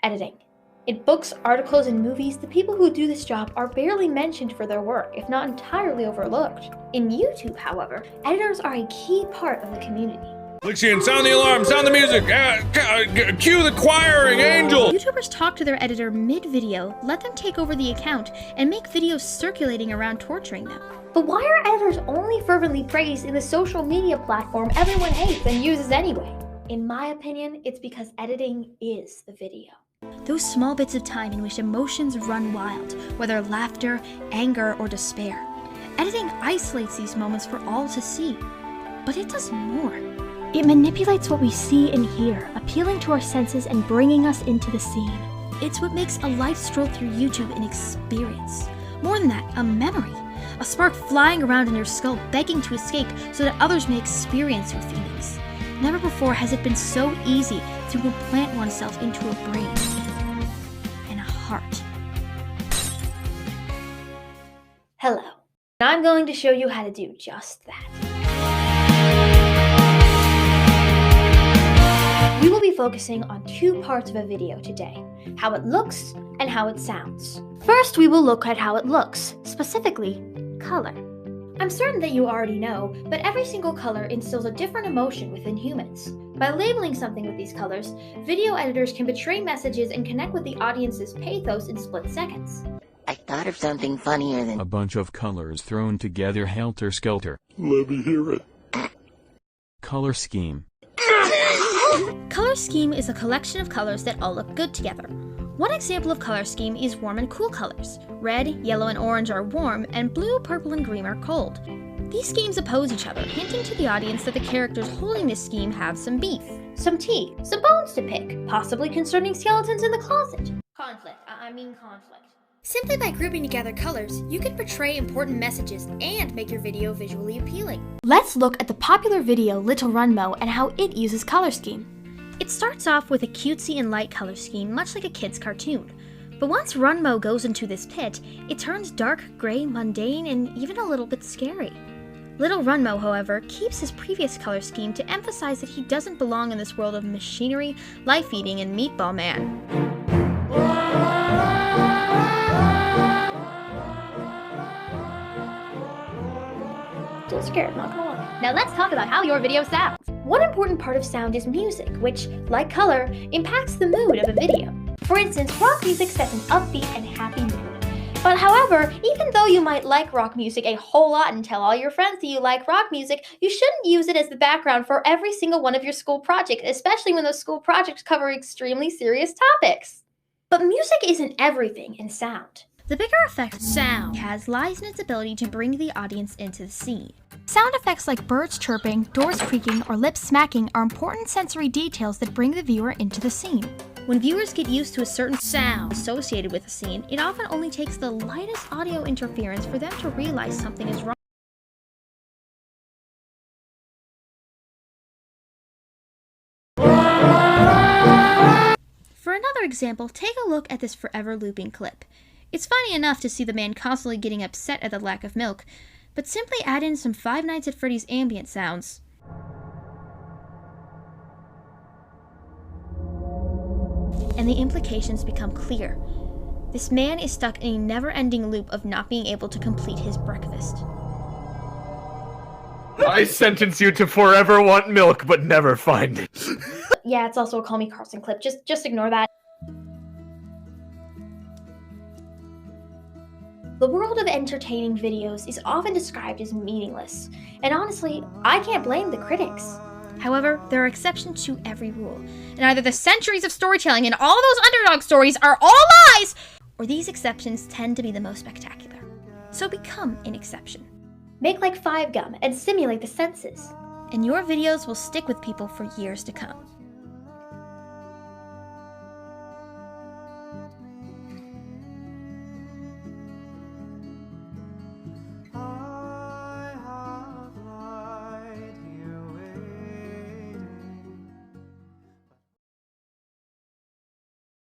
Editing. In books, articles, and movies, the people who do this job are barely mentioned for their work, if not entirely overlooked. In YouTube, however, editors are a key part of the community. Lixian, sound the alarm, sound the music, cue the choiring angel! YouTubers talk to their editor mid-video, let them take over the account, and make videos circulating around torturing them. But why are editors only fervently praised in the social media platform everyone hates and uses anyway? In my opinion, it's because editing is the video. Those small bits of time in which emotions run wild, whether laughter, anger, or despair. Editing isolates these moments for all to see. But it does more. It manipulates what we see and hear, appealing to our senses and bringing us into the scene. It's what makes a light stroll through YouTube an experience. More than that, a memory. A spark flying around in your skull begging to escape so that others may experience your feelings. Never before has it been so easy to implant oneself into a brain and a heart. Hello. I'm going to show you how to do just that. We will be focusing on two parts of a video today, how it looks and how it sounds. First, we will look at how it looks, specifically, color. I'm certain that you already know, but every single color instills a different emotion within humans. By labeling something with these colors, video editors can portray messages and connect with the audience's pathos in split seconds. I thought of something funnier than A bunch of colors thrown together helter-skelter. Let me hear it. Color scheme. Color scheme is a collection of colors that all look good together. One example of color scheme is warm and cool colors. Red, yellow, and orange are warm, and blue, purple, and green are cold. These schemes oppose each other, hinting to the audience that the characters holding this scheme have some beef. Some tea, some bones to pick, possibly concerning skeletons in the closet. Conflict. Simply by grouping together colors, you can portray important messages and make your video visually appealing. Let's look at the popular video Little Runmo and how it uses color scheme. It starts off with a cutesy and light color scheme, much like a kid's cartoon. But once Runmo goes into this pit, it turns dark, gray, mundane, and even a little bit scary. Little Runmo, however, keeps his previous color scheme to emphasize that he doesn't belong in this world of machinery, life-eating, and Meatball Man. Still scared, not gonna lie. Now let's talk about how your video sounds. One important part of sound is music, which, like color, impacts the mood of a video. For instance, rock music sets an upbeat and happy mood. But however, even though you might like rock music a whole lot and tell all your friends that you like rock music, you shouldn't use it as the background for every single one of your school projects, especially when those school projects cover extremely serious topics. But music isn't everything in sound. The bigger effect sound has lies in its ability to bring the audience into the scene. Sound effects like birds chirping, doors creaking, or lips smacking are important sensory details that bring the viewer into the scene. When viewers get used to a certain sound associated with a scene, it often only takes the lightest audio interference for them to realize something is wrong. For another example, take a look at this forever looping clip. It's funny enough to see the man constantly getting upset at the lack of milk, but simply add in some Five Nights at Freddy's ambient sounds. And the implications become clear. This man is stuck in a never-ending loop of not being able to complete his breakfast. I sentence you to forever want milk, but never find it. Yeah, it's also a CallMeCarson clip. Just ignore that. The world of entertaining videos is often described as meaningless, and honestly, I can't blame the critics. However, there are exceptions to every rule, and either the centuries of storytelling and all those underdog stories are all lies, or these exceptions tend to be the most spectacular. So become an exception. Make like 5 Gum and stimulate the senses. And your videos will stick with people for years to come.